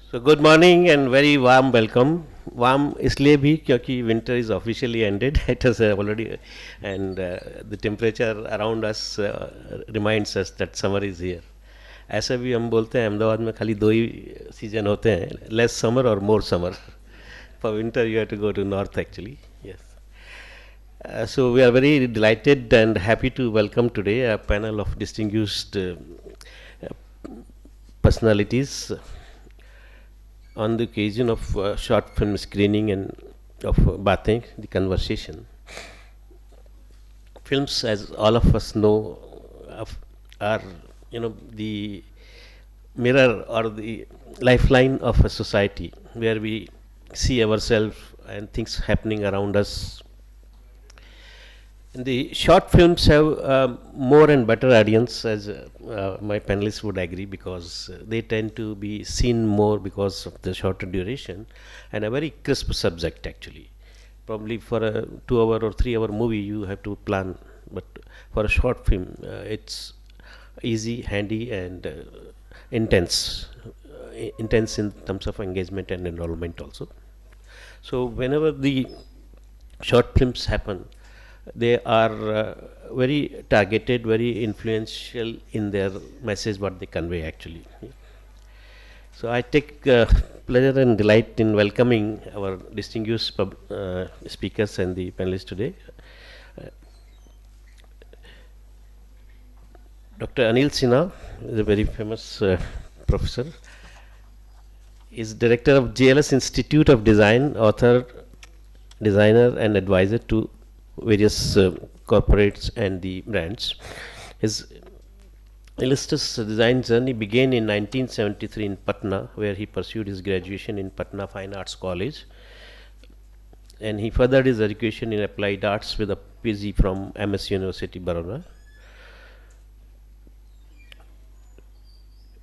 So good morning and very warm welcome. Warm इसलिए भी क्योंकि winter is officially ended. It has already and the temperature around us reminds us that summer is here. ऐसा भी हम बोलते हैं अहमदाबाद में खाली दो ही सीजन होते हैं, less summer or more summer. For winter you have to go to north actually. Yes. So we are very delighted and happy to welcome today a panel of distinguished personalities on the occasion of short film screening and of Baatein, the conversation. Films, as all of us know, are the mirror or the lifeline of a society where we see ourselves and things happening around us. And the short films have more and better audience, as my panelists would agree, because they tend to be seen more because of the shorter duration and a very crisp subject actually. Probably for a 2 hour or 3 hour movie you have to plan, but for a short film it's easy, handy, and intense in terms of engagement and enrollment also. So whenever the short films happen, they are very targeted, very influential in their message what they convey actually. So I take pleasure and delight in welcoming our distinguished speakers and the panelists today. Dr. Anil Sinha is a very famous professor. He is director of JLS Institute of Design, author, designer, and advisor to various corporates and the brands. His illustrious design journey began in 1973 in Patna, where he pursued his graduation in Patna Fine Arts College, and he furthered his education in applied arts with a PG from MS University, Baroda.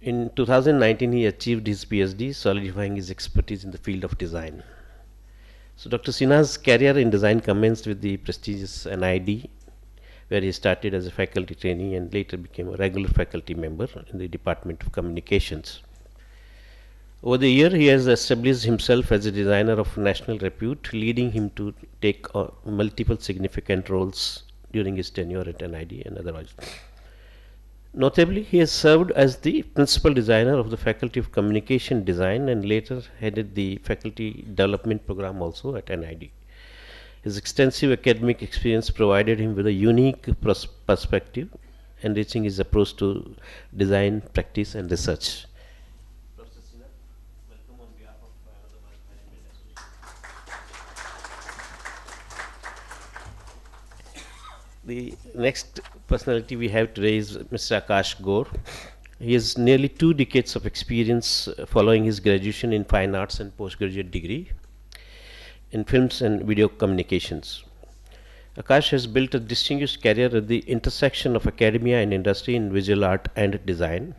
In 2019, he achieved his PhD, solidifying his expertise in the field of design. So Dr. Sinha's career in design commenced with the prestigious NID, where he started as a faculty trainee and later became a regular faculty member in the Department of Communications. Over the year, he has established himself as a designer of national repute, leading him to take multiple significant roles during his tenure at NID and otherwise. Notably, he has served as the principal designer of the Faculty of Communication Design and later headed the faculty development program also at NID. His extensive academic experience provided him with a unique perspective, enriching his approach to design, practice, and research. Professor Sinha, welcome on behalf of the next personality we have today is Mr. Akash Gore. He has nearly 2 decades of experience following his graduation in fine arts and postgraduate degree in films and video communications. Akash has built a distinguished career at the intersection of academia and industry in visual art and design.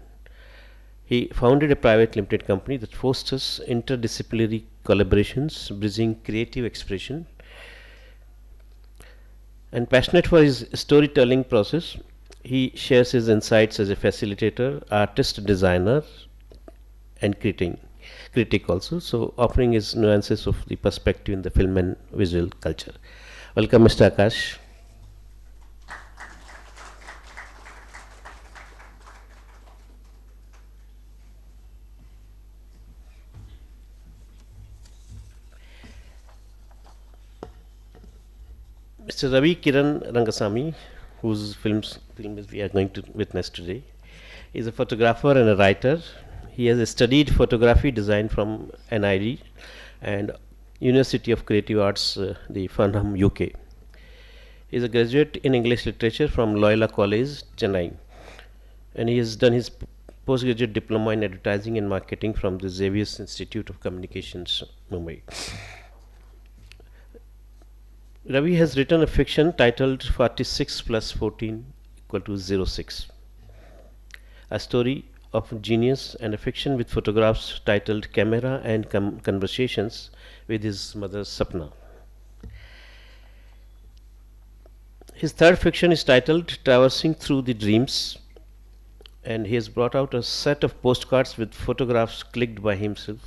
He founded a private limited company that fosters interdisciplinary collaborations, bridging creative expression. And passionate for his storytelling process, he shares his insights as a facilitator, artist, designer, and critic also, so offering his nuances of the perspective in the film and visual culture. Welcome, Mr. Akash. Mr. Ravi Kiran Rangasamy, whose films we are going to witness today, is a photographer and a writer. He has studied photography design from NID and University of Creative Arts, the Farnham, UK. He is a graduate in English literature from Loyola College, Chennai, and he has done his postgraduate diploma in advertising and marketing from the Xavier Institute of Communications, Mumbai. Ravi has written a fiction titled 46 plus 14 equal to 06, a story of genius, and a fiction with photographs titled Camera and Conversations with his mother Sapna. His third fiction is titled Traversing Through the Dreams, and he has brought out a set of postcards with photographs clicked by himself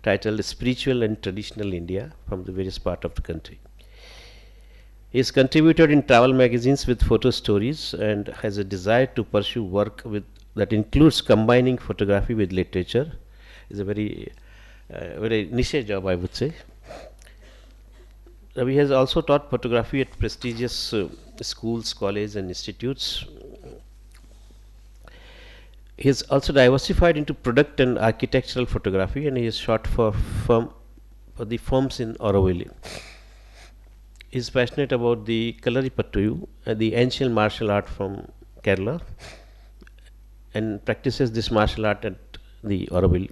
titled Spiritual and Traditional India from the various parts of the country. He has contributed in travel magazines with photo stories and has a desire to pursue work that includes combining photography with literature. It's a very niche job, I would say. Ravi has also taught photography at prestigious schools, colleges, and institutes. He has also diversified into product and architectural photography, and he has shot for the firms in Auroville. He is passionate about the Kalaripattu, the ancient martial art from Kerala, and practices this martial art at the Auroville.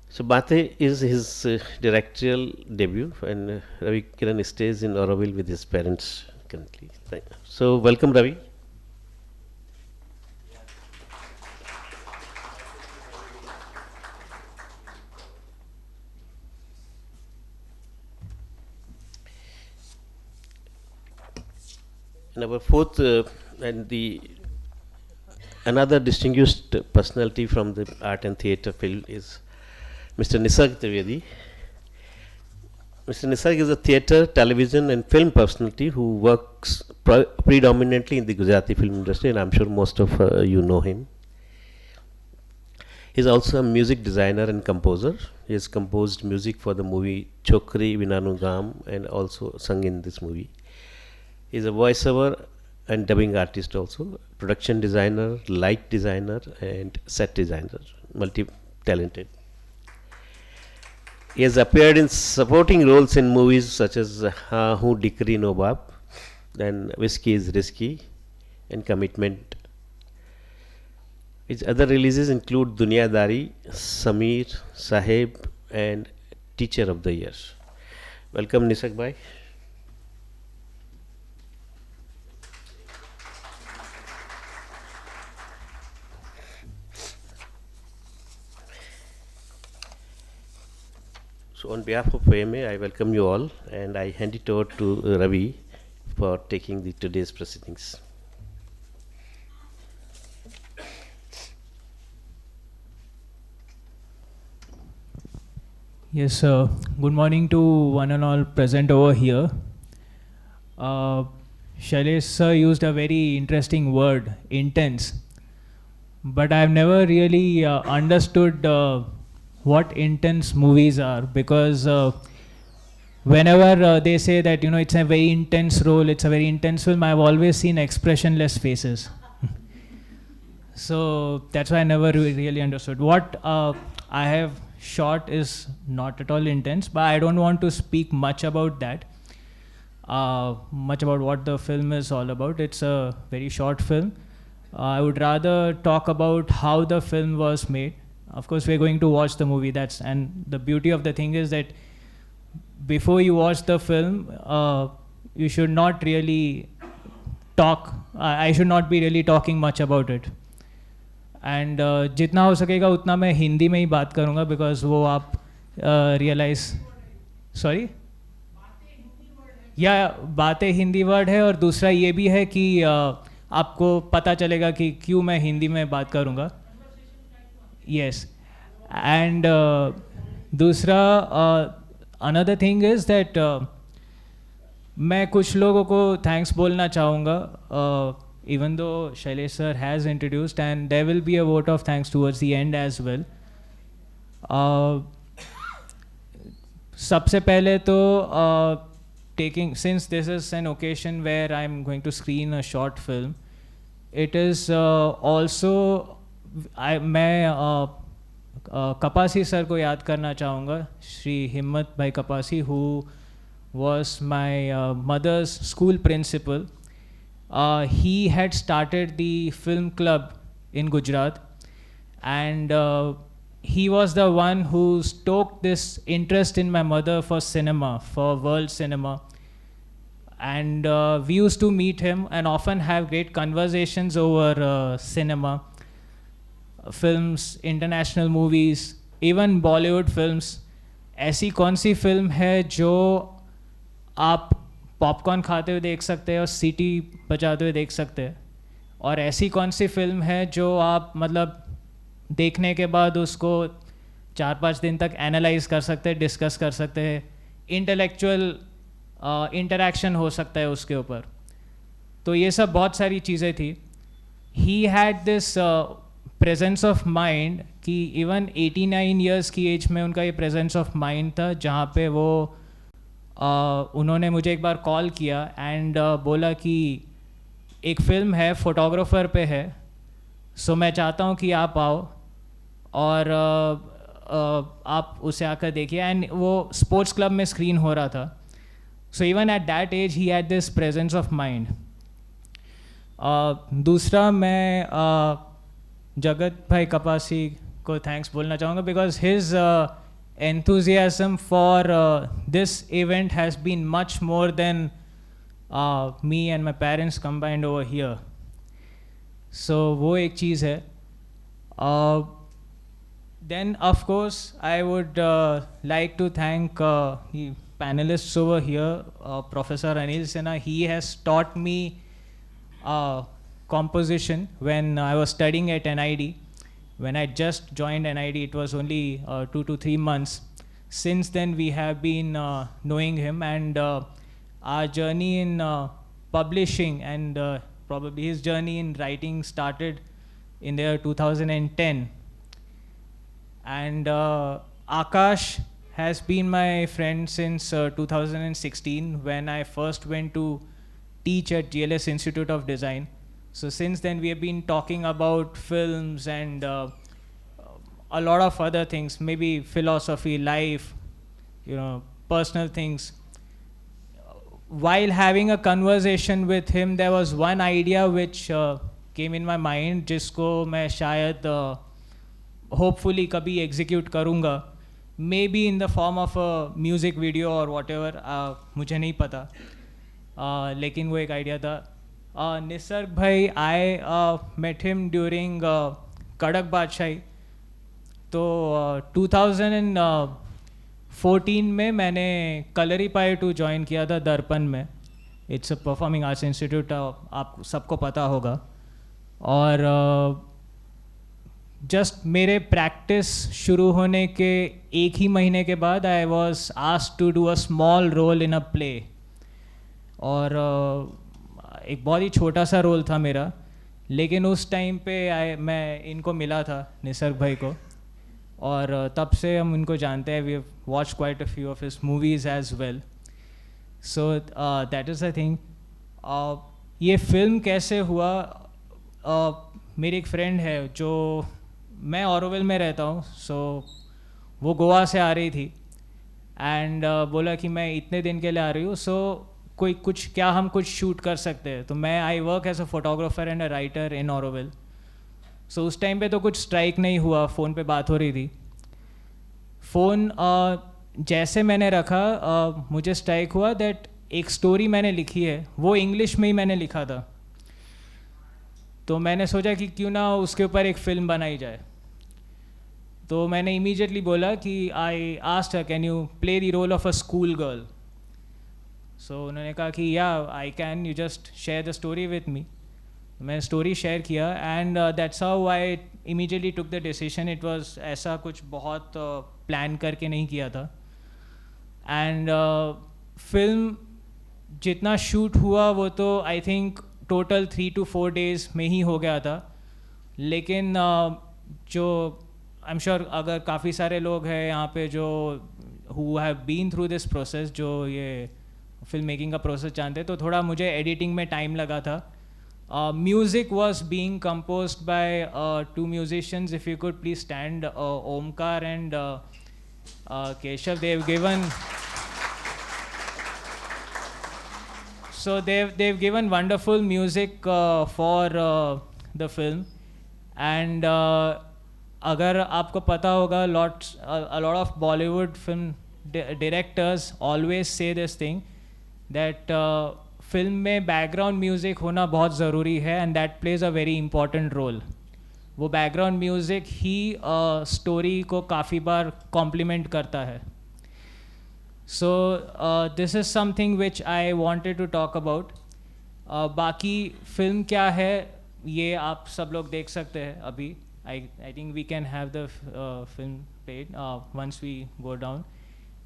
So Bate is his directorial debut, and Ravi Kiran stays in Auroville with his parents currently. So welcome, Ravi. And our fourth and the another distinguished personality from the art and theatre field is Mr. Nisarg Trivedi. Mr. Nisarg is a theatre, television, and film personality who works predominantly in the Gujarati film industry, and I'm sure most of you know him. He is also a music designer and composer. He has composed music for the movie Chokri Vinanu Gam and also sung in this movie. He is a voiceover and dubbing artist also, production designer, light designer, and set designer, multi-talented. He has appeared in supporting roles in movies such as Haan Hoon Dikri No Baap, then Whiskey is Risky, and Commitment. His other releases include Duniadari, Sameer, Saheb, and Teacher of the Year. Welcome, Nisarg bhai. So on behalf of AMA, I welcome you all, and I hand it over to Ravi for taking today's proceedings. Yes, sir. Good morning to one and all present over here. Shailesh sir used a very interesting word, intense. But I've never really understood what intense movies are, because whenever they say that it's a very intense role, it's a very intense film, I've always seen expressionless faces. So that's why I never really understood. What I have shot is not at all intense, but I don't want to speak much about that, much about what the film is all about. It's a very short film. I would rather talk about how the film was made. Of course, we're going to watch the movie. And the beauty of the thing is that before you watch the film, you should not really talk. I should not be really talking much about it. And जितना हो सकेगा उतना मैं हिंदी में ही बात करूँगा, because वो आप realize, sorry, या बातें हिंदी वर्ड है, और दूसरा ये भी है कि आपको पता चलेगा कि क्यों मैं हिंदी में बात करूँगा. Yes, and दूसरा another thing is that मैं कुछ लोगों को thanks बोलना चाहूँगा, even though Shailesh sir has introduced, and there will be a vote of thanks towards the end as well. सबसे पहले तो since this is an occasion where I'm going to screen a short film, it is also मैं कपासी sir को याद करना चाहूँगा, श्री हिम्मत भाई कपासी, who was my mother's school principal. He had started the film club in Gujarat, and he was the one who stoked this interest in my mother for cinema, for world cinema. And we used to meet him and often have great conversations over cinema, films, international movies, even Bollywood films. ऐसी कौन सी film है जो आप popcorn खाते हुए देख सकते हैं और सीटी बजाते हुए देख सकते हैं, और ऐसी कौन सी फिल्म है जो आप मतलब देखने के बाद उसको 4-5 दिन तक एनालाइज कर सकते हैं, डिस्कस कर सकते हैं, इंटेलेक्चुअल इंटरेक्शन हो सकता है उसके ऊपर. तो ये सब बहुत सारी चीज़ें थी. ही had this presence of mind कि इवन 89 ईयर्स की एज में उनका ये प्रेजेंस ऑफ माइंड था, जहाँ पे वो उन्होंने मुझे एक बार कॉल किया एंड बोला कि एक फ़िल्म है, फोटोग्राफर पे है, सो मैं चाहता हूँ कि आप आओ और आप उसे आकर देखिए. एंड वो स्पोर्ट्स क्लब में स्क्रीन हो रहा था. So even at that age he had this presence of mind. दूसरा मैं जगत भाई कपासी को थैंक्स बोलना चाहूँगा because his enthusiasm for this event has been much more than me and my parents combined over here. So वो एक चीज़ है. Then of course I would like to thank the panelists over here, Professor Anil Sinha. He has taught me composition when I was studying at NID. When I just joined NID, it was only 2 to 3 months. Since then, we have been knowing him, and our journey in publishing and probably his journey in writing started in the year 2010. And Akash has been my friend since 2016 when I first went to teach at GLS Institute of Design. So since then we have been talking about films and a lot of other things, maybe philosophy, life, personal things. While having a conversation with him, there was one idea which came in my mind, जिसको मैं शायद hopefully कभी execute करूँगा, maybe in the form of a music video or whatever, मुझे नहीं पता, लेकिन वो एक idea था. Nisarg bhai, I met him during Kadak Badshai. तो 2014 में मैंने कलरी पाई 2 ज्वाइन किया था दर्पण में. It's a performing arts institute, आप सबको पता होगा. और जस्ट मेरे प्रैक्टिस शुरू होने के एक ही महीने के बाद I was asked to do a small role in a play. और एक बहुत ही छोटा सा रोल था मेरा, लेकिन उस टाइम पे मैं इनको मिला था, निसर्ग भाई को, और तब से हम उनको जानते हैं. We have watch quite a few of his movies as well. So that is a thing. ये फिल्म कैसे हुआ, मेरी एक फ्रेंड है जो, मैं ऑरोविल में रहता हूँ, सो वो गोवा से आ रही थी एंड बोला कि मैं इतने दिन के लिए आ रही हूँ, सो क्या हम कुछ शूट कर सकते हैं. तो मैं I work as a photographer and a writer in Auroville. So उस टाइम पे तो कुछ स्ट्राइक नहीं हुआ, फ़ोन पे बात हो रही थी. फ़ोन जैसे मैंने रखा, मुझे स्ट्राइक हुआ दैट एक स्टोरी मैंने लिखी है, वो इंग्लिश में ही मैंने लिखा था. तो मैंने सोचा कि क्यों ना उसके ऊपर एक फ़िल्म बनाई जाए. तो मैंने इमीडिएटली बोला कि I asked her, can you play the role of a school girl. So उन्होंने कहा कि yeah I can, you just share the story with me. मैंने स्टोरी शेयर किया and that's how I immediately took the decision. It was ऐसा कुछ बहुत plan करके नहीं किया था. एंड फिल्म जितना शूट हुआ वो तो I think total 3 to 4 days में ही हो गया था. लेकिन जो आई एम श्योर अगर काफ़ी सारे लोग हैं यहाँ पे जो who have been through this process, जो ये फिल्म मेकिंग का प्रोसेस जानते हैं, तो थोड़ा मुझे एडिटिंग में टाइम लगा था. Music was being composed by 2 musicians. If you could please stand, Omkar and Keshav. They've given So they've given wonderful music for the film. And अगर आपको पता होगा, a lot of Bollywood film directors always say this thing that film में background music होना बहुत ज़रूरी है, and that plays a very important role. वो background music ही story को काफ़ी बार complement करता है. So this is something which I wanted to talk about. बाकी फिल्म क्या है ये आप सब लोग देख सकते हैं अभी. I think we can have the film played once we go down.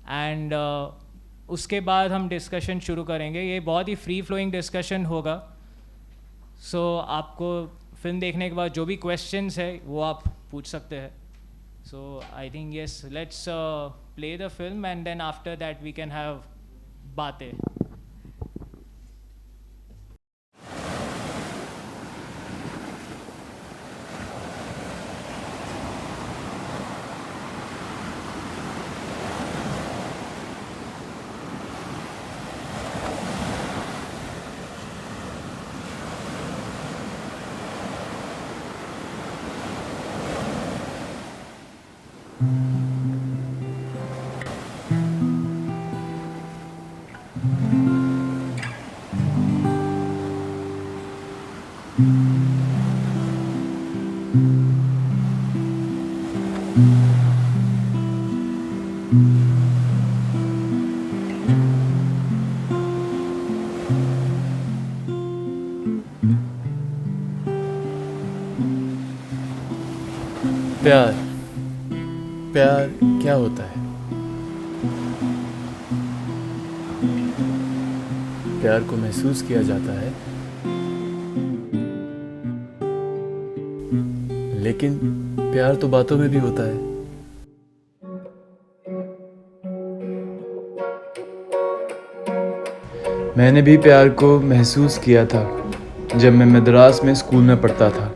And उसके बाद हम डिस्कशन शुरू करेंगे. ये बहुत ही फ्री फ्लोइंग डिस्कशन होगा. सो आपको फिल्म देखने के बाद जो भी क्वेश्चंस है वो आप पूछ सकते हैं. So I think yes, let's play the film and then after that we can have बातें. प्यार प्यार क्या होता है? प्यार को महसूस किया जाता है, लेकिन प्यार तो बातों में भी होता है. मैंने भी प्यार को महसूस किया था जब मैं मद्रास में स्कूल में पढ़ता था.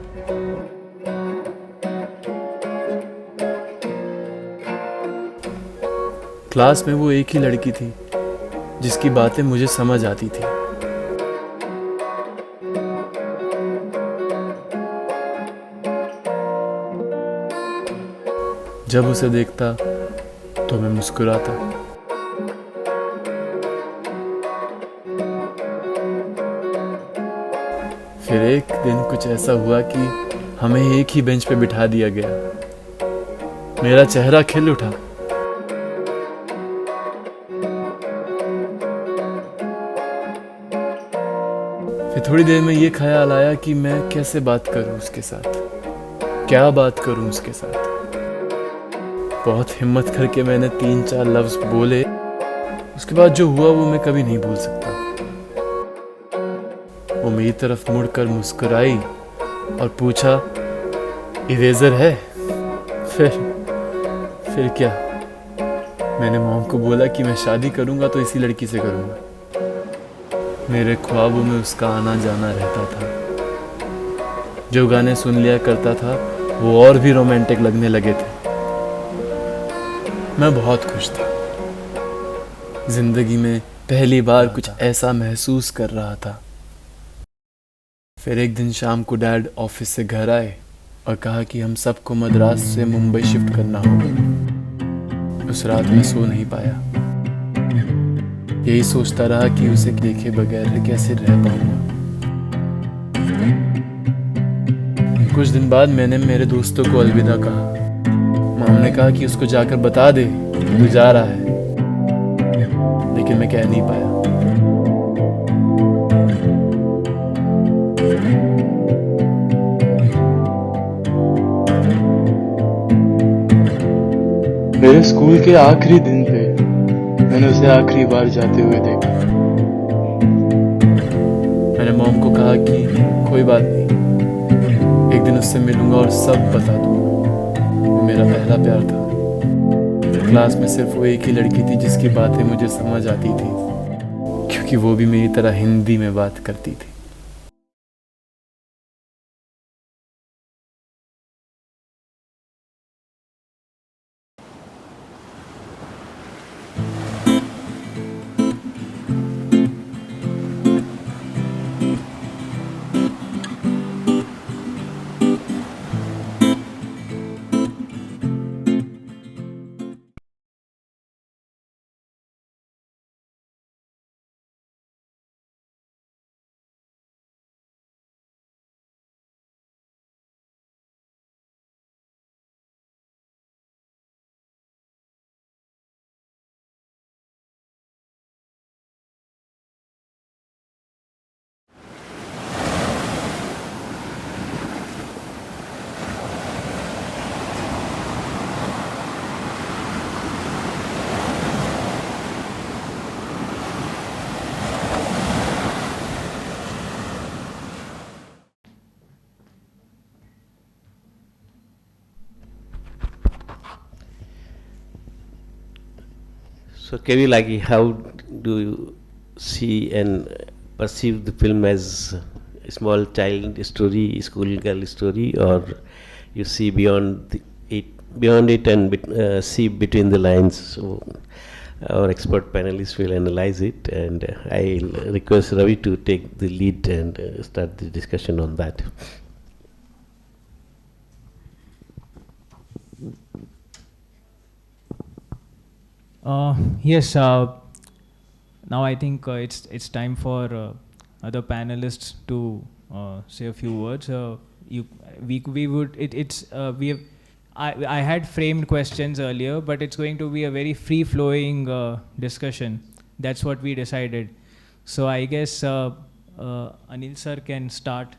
क्लास में वो एक ही लड़की थी जिसकी बातें मुझे समझ आती थी. जब उसे देखता तो मैं मुस्कुराता. फिर एक दिन कुछ ऐसा हुआ कि हमें एक ही बेंच पे बिठा दिया गया. मेरा चेहरा खिल उठा. फिर थोड़ी देर में ये ख्याल आया कि मैं कैसे बात करूं उसके साथ, क्या बात करूं उसके साथ. बहुत हिम्मत करके मैंने 3-4 लफ्ज बोले. उसके बाद जो हुआ वो मैं कभी नहीं भूल सकता. वो मेरी तरफ मुड़कर मुस्कुराई और पूछा, इरेजर है? फिर क्या? मैंने मॉम को बोला कि मैं शादी करूंगा तो इसी लड़की से करूंगा. मेरे ख्वाबों में उसका आना जाना रहता था. जो गाने सुन लिया करता था वो और भी रोमांटिक लगने लगे थे. मैं बहुत खुश था. जिंदगी में पहली बार कुछ ऐसा महसूस कर रहा था. फिर एक दिन शाम को डैड ऑफिस से घर आए और कहा कि हम सबको मद्रास से मुंबई शिफ्ट करना होगा. उस रात मैं सो नहीं पाया. यही सोचता रहा कि उसे देखे बगैर कैसे रह पाऊंगा. कुछ दिन बाद मैंने मेरे दोस्तों को अलविदा कहा. मॉम ने कहा कि उसको जाकर बता दे तू जा रहा है, लेकिन मैं कह नहीं पाया. मेरे स्कूल के आखिरी दिन पे मैंने उसे आखिरी बार जाते हुए देखा. मैंने मॉम को कहा कि कोई बात नहीं, एक दिन उससे मिलूंगा और सब बता दूंगा. वो मेरा पहला प्यार था. क्लास में सिर्फ वो एक ही लड़की थी जिसकी बातें मुझे समझ आती थी, क्योंकि वो भी मेरी तरह हिंदी में बात करती थी. So, Kavi, how do you see and perceive the film as a small child story, school girl story, or you see beyond it and see between the lines? So, our expert panelists will analyze it, and I'll request Ravi to take the lead and start the discussion on that. Yes. Now I think it's time for other panelists to say a few words. We would it's we have. I had framed questions earlier, but it's going to be a very free-flowing discussion. That's what we decided. So I guess Anil sir can start.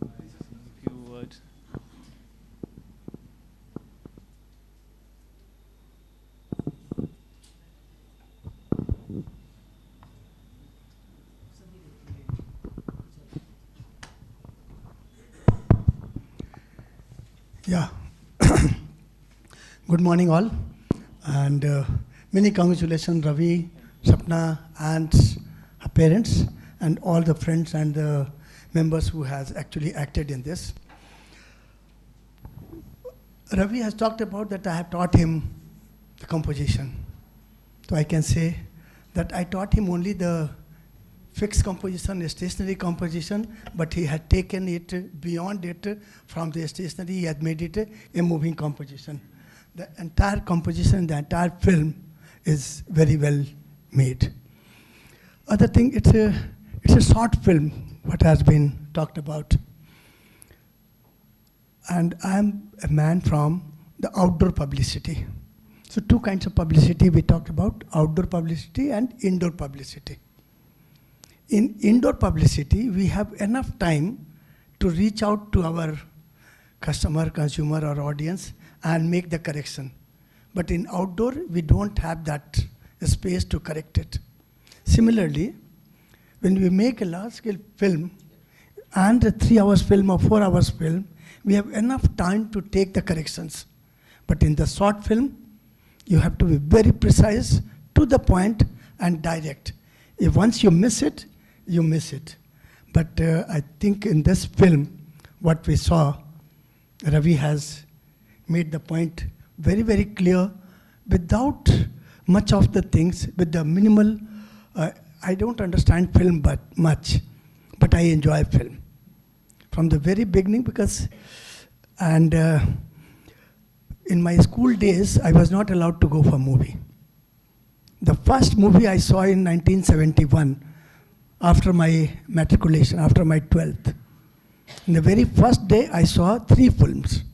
A few words. Yeah. Good morning, all, and many congratulations, Ravi, Sapna, and her parents, and all the friends and the members who has actually acted in this. Ravi has talked about that I have taught him the composition. So I can say that I taught him only the fixed composition, stationary composition, but he had taken it beyond it. From the stationary, he had made it a moving composition. The entire composition, the entire film is very well made. Other thing, it's a short film, what has been talked about. And I am a man from the outdoor publicity. So two kinds of publicity we talked about, outdoor publicity and indoor publicity. In indoor publicity, we have enough time to reach out to our customer, consumer, or audience and make the correction. But in outdoor, we don't have that space to correct it. Similarly, when we make a large-scale film and a 3 hours film or 4 hours film, we have enough time to take the corrections. But in the short film, you have to be very precise, to the point, and direct. If once you miss it, you miss it. But I think in this film, what we saw, Ravi has made the point very, very clear, without much of the things, with the minimal. I don't understand film but much, but I enjoy film from the very beginning, because, and in my school days, I was not allowed to go for movie. The first movie I saw in 1971, after my matriculation, after my 12th. In the very first day, I saw 3 films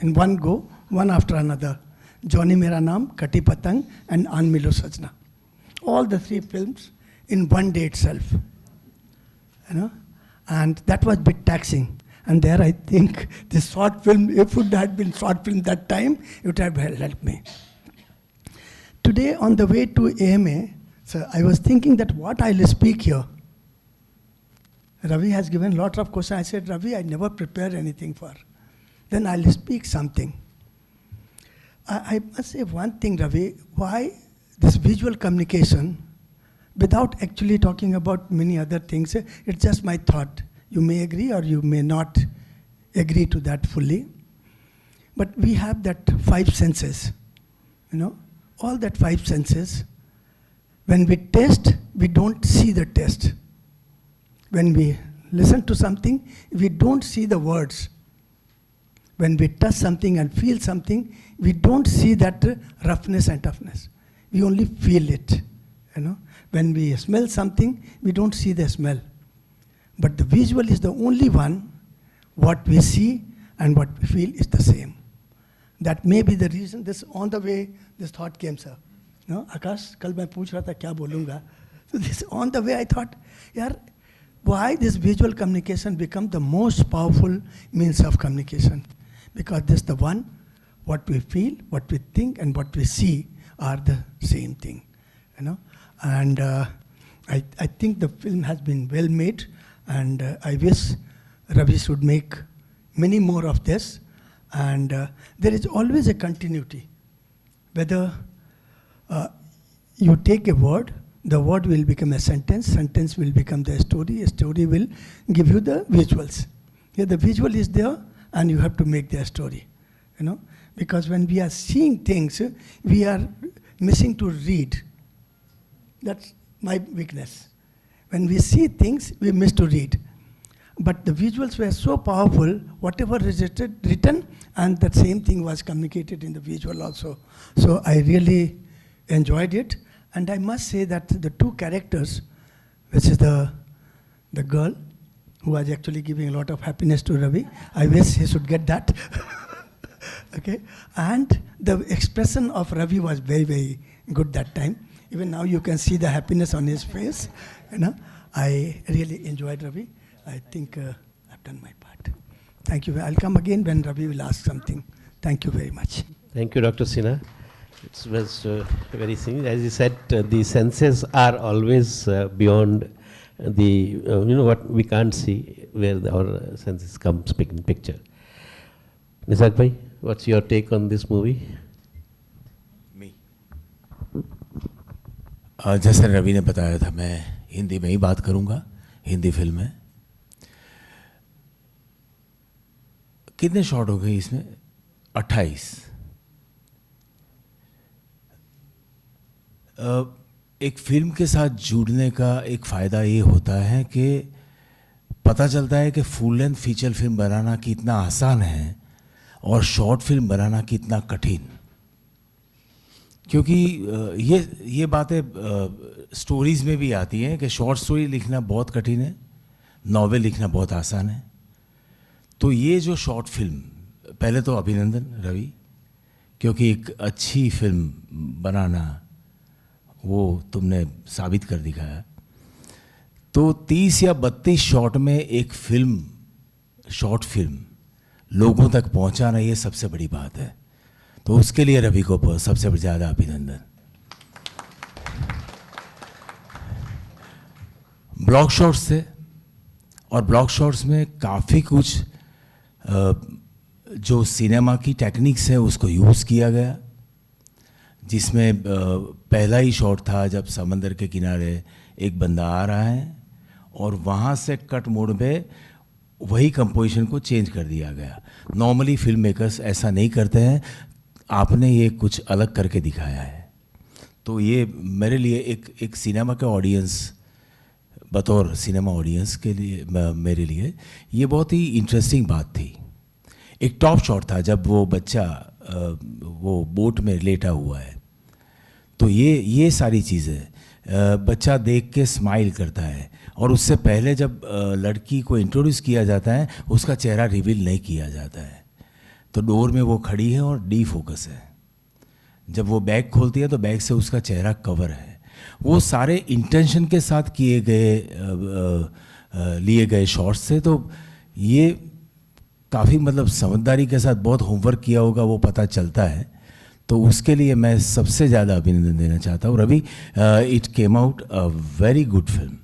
in one go, one after another. Johnny Mera Naam, Kati Patang, and Aan Milo Sajna. All the 3 films in one day itself. You know? And that was a bit taxing. And there I think this short film, if it had been short film that time, it would have helped me. Today, on the way to AMA, so I was thinking that what I'll speak here. Ravi has given lots of questions. I said, Ravi, I never prepare anything for. Then I'll speak something. I must say one thing, Ravi, why this visual communication, without actually talking about many other things, it's just my thought. You may agree or you may not agree to that fully. But we have that 5 senses, you know, all that 5 senses. When we taste, we don't see the taste. When we listen to something, we don't see the words. When we touch something and feel something, we don't see that roughness and toughness. We only feel it, you know. When we smell something, we don't see the smell. But the visual is the only one, what we see and what we feel is the same. That may be the reason this, on the way, this thought came, sir. No, Akash, kal main pooch raha tha kya bolunga. So this, on the way I thought, yaar, why this visual communication become the most powerful means of communication? Because this is the one, what we feel, what we think, and what we see are the same thing, you know. And I think the film has been well made, and I wish Ravi should make many more of this. And there is always a continuity, whether you take a word, the word will become a sentence, sentence will become the story, a story will give you the visuals. Yeah, the visual is there and you have to make the story, you know. Because when we are seeing things, we are missing to read. That's my weakness. When we see things, we miss to read. But the visuals were so powerful, whatever is written, and that same thing was communicated in the visual also. So I really enjoyed it. And I must say that the two characters, which is the girl, who was actually giving a lot of happiness to Ravi, I wish he should get that. Okay, and the expression of Ravi was very, very good that time. Even now you can see the happiness on his face. You know, I really enjoyed Ravi. I think I've done my part. Thank you. I'll come again when Ravi will ask something. Thank you very much. Thank you, Dr. Sinha. It was very thing. As you said, the senses are always beyond the, you know, what we can't see, where our senses come speak in picture. Nisarg bhai, what's your take on this movie? Me. जैसे रवि ने बताया था, मैं हिंदी में ही बात करूंगा. Hindi film है. कितने शॉट हो गए इसमें? 28. एक फिल्म के साथ जुड़ने का एक फ़ायदा ये होता है कि पता चलता है कि फुल लेंथ फीचर फिल्म बनाना कितना आसान है और शॉर्ट फिल्म बनाना कितना कठिन. क्योंकि ये बातें स्टोरीज़ में भी आती हैं कि शॉर्ट स्टोरी लिखना बहुत कठिन है, नॉवेल लिखना बहुत आसान है. तो ये जो शॉर्ट फिल्म, पहले तो अभिनंदन रवि, क्योंकि एक अच्छी फिल्म बनाना वो तुमने साबित कर दिखाया. तो 30 या 32 शॉट में एक फिल्म, शॉर्ट फिल्म लोगों तक पहुंचाना, ये सबसे बड़ी बात है. तो उसके लिए रवि को सबसे ज़्यादा अभिनंदन. ब्लॉक शॉट्स थे और ब्लॉक शॉट्स में काफ़ी कुछ जो सिनेमा की टेक्निक्स है उसको यूज़ किया गया. जिसमें पहला ही शॉट था जब समंदर के किनारे एक बंदा आ रहा है और वहाँ से कट मोड पे वही कंपोजिशन को चेंज कर दिया गया. नॉर्मली फिल्म मेकर्स ऐसा नहीं करते हैं. आपने ये कुछ अलग करके दिखाया है. तो ये मेरे लिए एक सिनेमा के ऑडियंस, बतौर सिनेमा ऑडियंस के लिए, मेरे लिए ये बहुत ही इंटरेस्टिंग बात थी. एक टॉप शॉट था जब वो बच्चा वो बोट में लेटा हुआ है. तो ये सारी चीज़ें बच्चा देख के स्माइल करता है. और उससे पहले जब लड़की को इंट्रोड्यूस किया जाता है उसका चेहरा रिवील नहीं किया जाता है. तो डोर में वो खड़ी है और डी फोकस है. जब वो बैग खोलती है तो बैग से उसका चेहरा कवर है. वो सारे इंटेंशन के साथ लिए गए शॉट्स थे. तो ये काफ़ी मतलब समझदारी के साथ बहुत होमवर्क किया होगा, वो पता चलता है. तो उसके लिए मैं सबसे ज़्यादा अभिनंदन देना चाहता हूँ Ravi. It came out a very good film.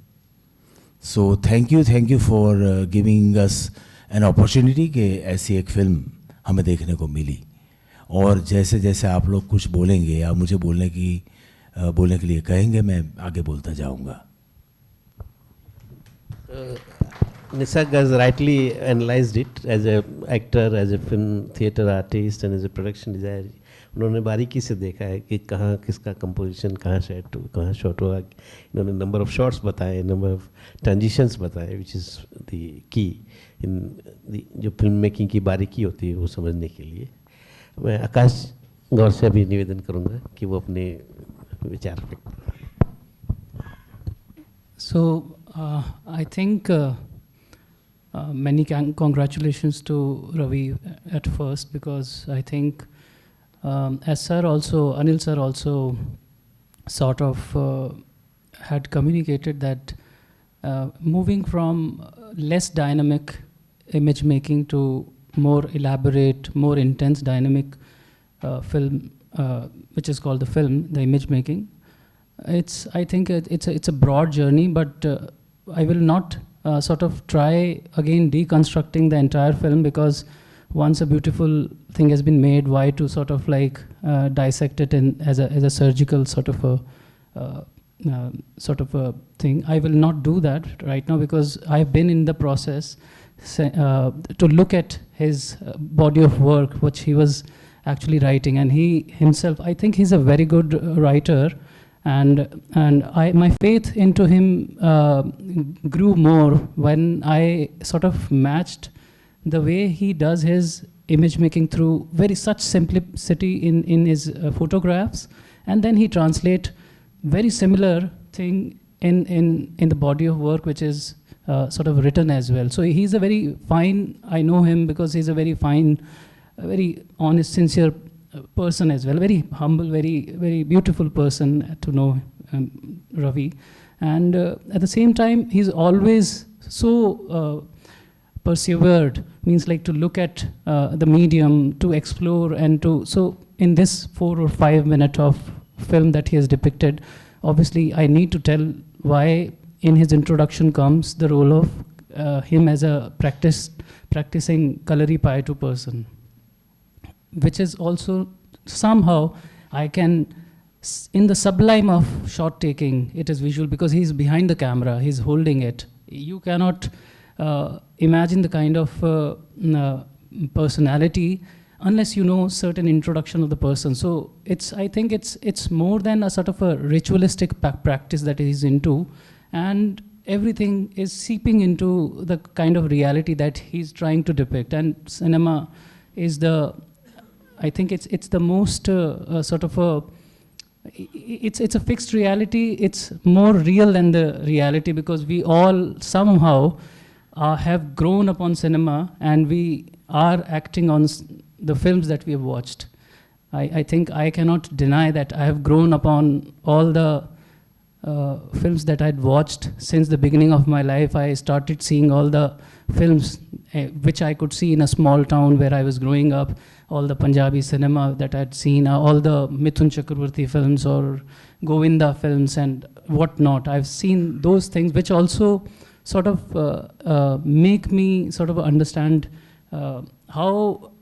So thank you for giving us an opportunity कि ऐसी एक फिल्म हमें देखने को मिली. और जैसे जैसे आप लोग कुछ बोलेंगे या मुझे बोलने के लिए कहेंगे, मैं आगे बोलता जाऊँगा. Nisarg has rightly analyzed it as a actor, as a film theatre artist and as a production designer. उन्होंने बारीकी से देखा है कि कहाँ किसका कंपोजिशन, कहाँ शॉट हुआ. इन्होंने नंबर ऑफ शॉट्स बताए, नंबर ऑफ ट्रांजिशंस बताए, विच इज़ द की इन जो फिल्म मेकिंग की बारीकी होती है वो समझने के लिए. मैं आकाश गौर से अभी निवेदन करूँगा कि वो अपने विचार व्यक्त. So I think many congratulations to Ravi at first, because I think as sir also, Anil sir also sort of had communicated that moving from less dynamic image making to more elaborate, more intense dynamic film, which is called the film, the image making. I think it's a broad journey, but I will not sort of try again deconstructing the entire film, because once a beautiful thing has been made, why to sort of like dissect it as a surgical sort of sort of a thing. I will not do that right now because I've been in the process to look at his body of work, which he was actually writing, and he himself, I think he's a very good writer, and my faith into him grew more when I sort of matched the way he does his image making through such simplicity in his photographs, and then he translate very similar thing in the body of work, which is sort of written as well. So he's a very fine, I know him because he's a very fine, very honest, sincere person as well, very humble, very beautiful person to know, Ravi. And at the same time, he's always so persevered, means like to look at the medium, to explore, and so in this 4 or 5 minute of film that he has depicted, obviously I need to tell why in his introduction comes the role of him as a practicing Kalari Payattu person, which is also somehow I can, in the sublime of shot taking, it is visual because he's behind the camera, he's holding it. You cannot imagine the kind of personality unless you know certain introduction of the person. So I think it's more than a sort of a ritualistic practice that he's into, and everything is seeping into the kind of reality that he's trying to depict. And cinema is I think it's the most sort of it's a fixed reality. It's more real than the reality because we all somehow have grown upon cinema and we are acting on the films that we have watched. I think I cannot deny that I have grown upon all the films that I'd watched since the beginning of my life. I started seeing all the films which I could see in a small town where I was growing up, all the Punjabi cinema that I'd seen, all the Mithun Chakravarti films or Govinda films and whatnot. I've seen those things which also sort of make me sort of understand how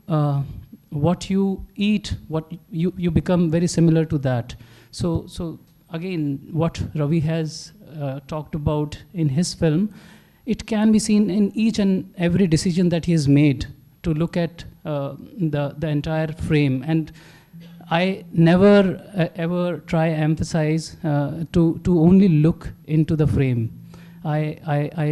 what you eat, what you become very similar to that. So again, what Ravi has talked about in his film, it can be seen in each and every decision that he has made to look at the entire frame. And I never ever try emphasize to only look into the frame. I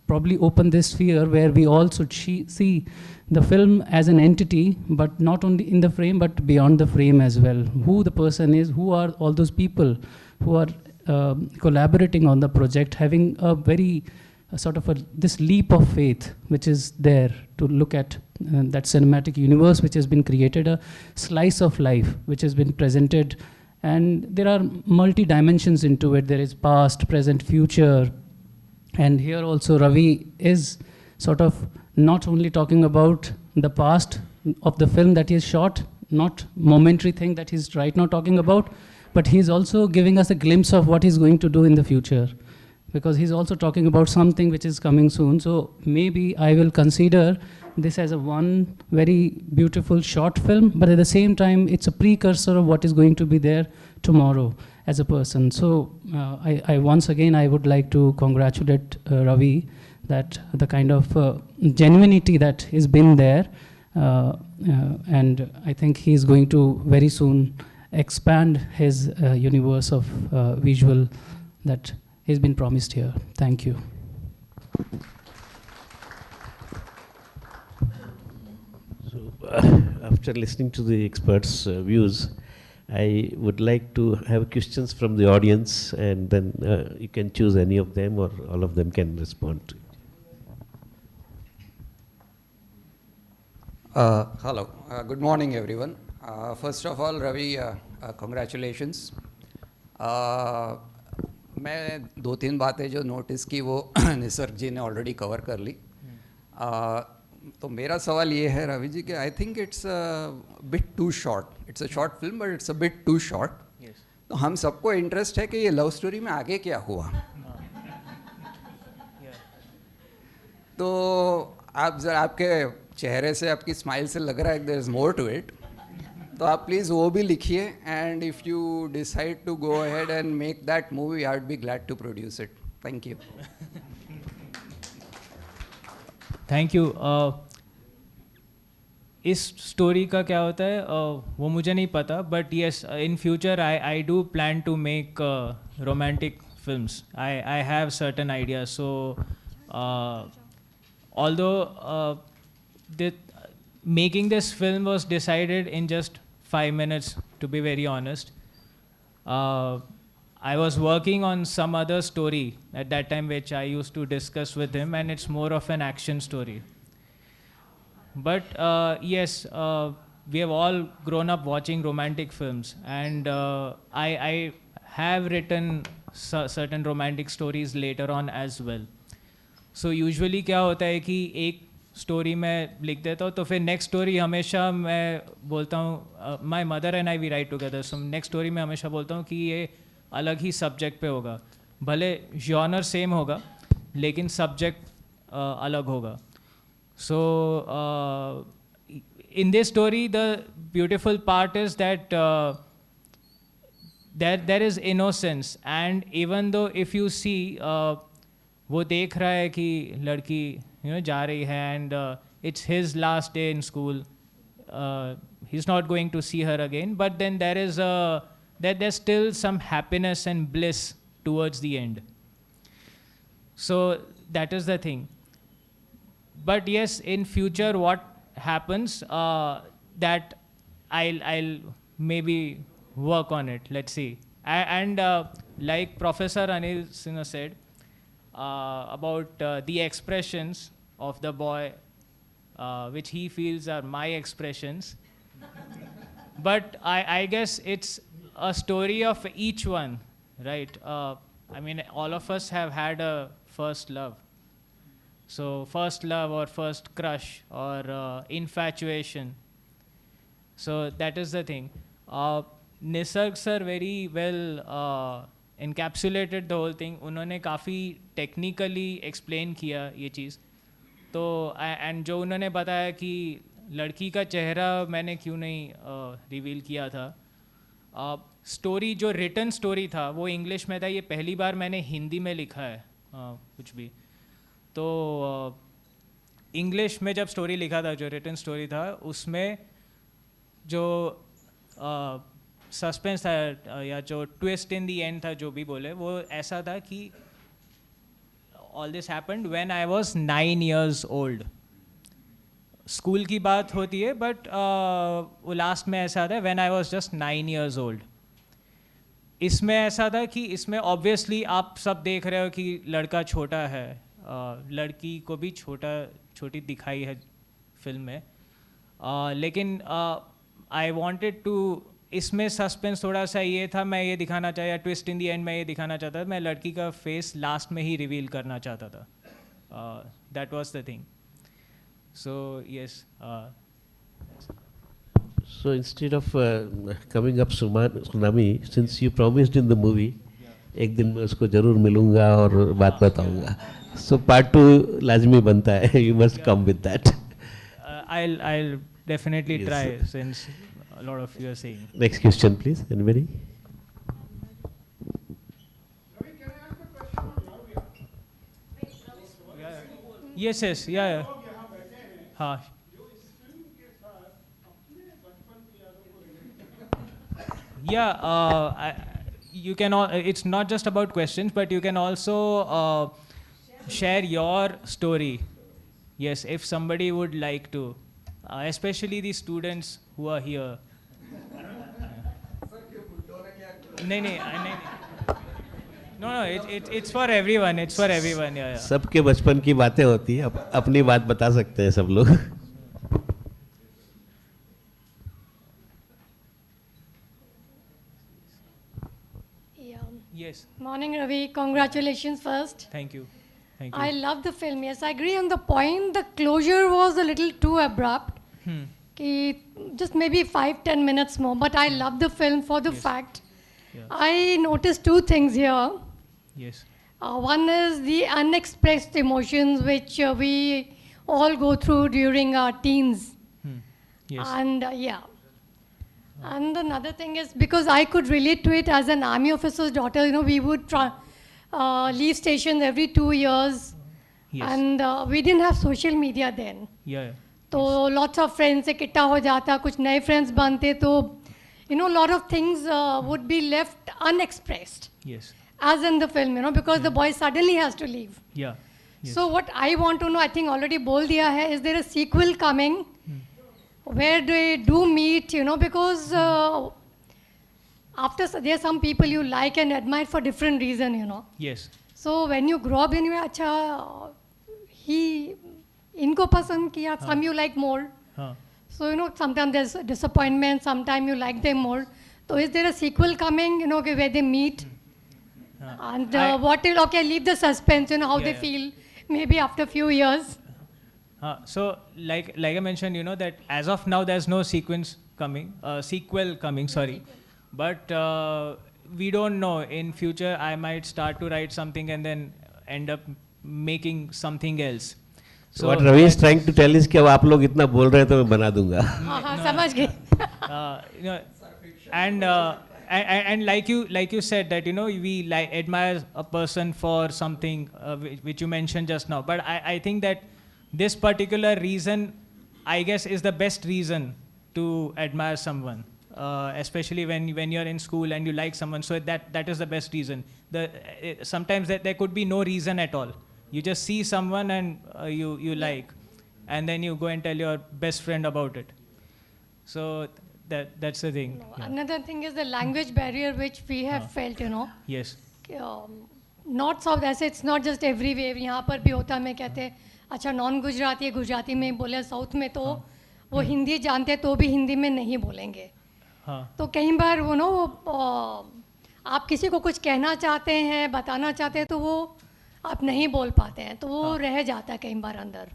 probably open this sphere where we all should see the film as an entity, but not only in the frame, but beyond the frame as well. Who the person is, who are all those people who are collaborating on the project, having a very sort of this leap of faith, which is there to look at that cinematic universe which has been created, a slice of life which has been presented. And there are multi-dimensions into it. There is past, present, future. And here also Ravi is sort of not only talking about the past of the film that he has shot, not momentary thing that he's right now talking about, but he's also giving us a glimpse of what he's going to do in the future, because he's also talking about something which is coming soon. So maybe I will consider this as one very beautiful short film, but at the same time, it's a precursor of what is going to be there tomorrow as a person. So I once again, I would like to congratulate Ravi that the kind of genuinity that has been there, and I think he's going to very soon expand his universe of visual that has been promised here. Thank you. So, after listening to the experts' views, I would like to have questions from the audience, and then you can choose any of them or all of them can respond to it. Hello. Good morning, everyone. First of all, Ravi, congratulations. मैं 2-3 बातें जो notice की वो निसर्ग जी ने already cover कर ली. तो मेरा सवाल ये है रवि जी कि I think it's bit too short. It's a short film but it's a bit too short. तो हम सबको इंटरेस्ट है कि ये लव स्टोरी में आगे क्या हुआ. तो आप जरा, आपके चेहरे से, आपकी स्माइल से लग रहा है there is more to it. तो आप प्लीज़ वो भी लिखिए, and if you decide to go ahead and make that movie, I would be glad to produce it. Thank you. Thank you. इस स्टोरी का क्या होता है वो मुझे नहीं पता, but yes, in future I do plan to make romantic films. I have certain ideas. So although making this film was decided in just 5 minutes, to be very honest. I was working on some other story at that time which I used to discuss with him, and it's more of an action story. But yes, we have all grown up watching romantic films, and I have written certain romantic stories later on as well. So usually क्या होता है कि एक story मैं लिख देता हूँ, तो फिर नेक्स्ट स्टोरी हमेशा मैं बोलता हूँ, my mother and I we write together, so next story में हमेशा बोलता हूँ कि ये अलग ही सब्जेक्ट पे होगा, भले जॉनर सेम होगा लेकिन सब्जेक्ट अलग होगा. So in this story the beautiful part is that there is innocence, and even though if you see वो देख रहा है कि लड़की जा रही है, and it's his last day in school, he's not going to see her again, but then there's still some happiness and bliss towards the end. So that is the thing. But yes, in future what happens, that I'll maybe work on it. Let's see. And like Professor Anil Sinha said about the expressions of the boy, which he feels are my expressions. But I guess it's a story of each one, right? I mean, all of us have had a first love. So first love or first crush or infatuation. So that is the thing. Nisarg sir very well encapsulated the whole thing. उन्होंने काफ़ी technically explain किया ये चीज़. तो and जो उन्होंने बताया कि लड़की का चेहरा मैंने क्यों नहीं रिवील किया था. स्टोरी जो रिटन स्टोरी था वो इंग्लिश में था, ये पहली बार मैंने हिंदी में लिखा है कुछ भी. तो इंग्लिश में जब स्टोरी लिखा था, जो रिटन स्टोरी था, उसमें जो सस्पेंस था या जो ट्विस्ट इन द एंड था, जो भी बोले, वो ऐसा था कि all this happened when I was 9 years old. School की बात होती है, बट वो लास्ट में ऐसा था when I was just 9 years old. इसमें ऐसा था कि इसमें ऑब्वियसली आप सब देख रहे हो कि लड़का छोटा है, लड़की को भी छोटी दिखाई है फिल्म में, लेकिन आई वांटेड टू, इसमें सस्पेंस थोड़ा सा ये था, मैं ये दिखाना चाहता, ट्विस्ट इन द एंड मैं ये दिखाना चाहता था, मैं लड़की का फेस लास्ट में ही रिवील करना चाहता था. That was the thing. So yes. So instead of coming up Tsunami, since you promised in the movie, एक दिन मैं उसको जरूर मिलूंगा और बात बताऊंगा. So part 2 लाजमी बनता है. You must come with that. I'll definitely Yes. try, since a lot of you are saying. Next question, please. Anybody? Yes, yeah. हाँ. Yeah, you can it's not just about questions, but you can also share your story. Yes, if somebody would like to, especially the students who are here. नहीं. No, it's for everyone. It's for everyone. Yeah. सबके बचपन की बातें होती है, अपनी बात बता सकते हैं सब लोग. Yes. Morning, Ravi. Congratulations first. Thank you. I love the film. Yes, I agree on the point. The closure was a little too abrupt. Ki just maybe 5-10 minutes more. But I love the film for the fact. Yeah. I noticed 2 things here. Yes. One is the unexpressed emotions which we all go through during our teens. Yes. And yeah. And another thing is because I could relate to it as an army officer's daughter, you know, we would leave stations every 2 years. Yes. And we didn't have social media then. Yeah. तो lots of friends इकट्ठा हो जाता, कुछ नए friends बनते, तो you know, lot of things would be left unexpressed, Yes. as in the film, you know, because the boy suddenly has to leave. Yeah. Yes. So what I want to know, I think already बोल दिया है, is there a sequel coming where they do meet, you know, because after there are some people you like and admire for different reason, you know. Yes. So when you grow up in your अच्छा he इनको पसंद किया, some you like more. Huh. So you know sometimes there's a disappointment, sometimes you like them more. So is there a sequel coming, you know, okay, where they meet? And what will, okay, leave the suspense, you know, how Yeah, they yeah. feel maybe after few years. So like I mentioned, you know, that as of now there's no sequel coming, sorry. But we don't know, in future I might start to write something and then end up making something else. So what Ravi is trying to tell is कि अब आप लोग इतना बोल रहे हैं तो मैं बना दूंगा. हाँ समझ गए. You know, and like you said that, you know, we admire a person for something which you mentioned just now. But I think that this particular reason, I guess, is the best reason to admire someone, especially when you're in school and you like someone. So that is the best reason. Sometimes there could be no reason at all. You just see someone and you like, and then you go and tell your best friend about it. So that's the thing. No, Yeah. another thing is the language barrier which we have felt, you know. Yes. North South ऐसे it's not just everywhere. यहाँ पर भी होता है, मैं कहते हैं अच्छा नॉन गुजराती है, गुजराती में बोले, साउथ में तो वो हिंदी जानते हैं तो भी हिंदी में नहीं बोलेंगे. हाँ. तो कई बार वो नो आप किसी को कुछ कहना चाहते हैं, बताना चाहते हैं, तो वो आप नहीं बोल पाते हैं, तो वो रह जाता है कई बार अंदर.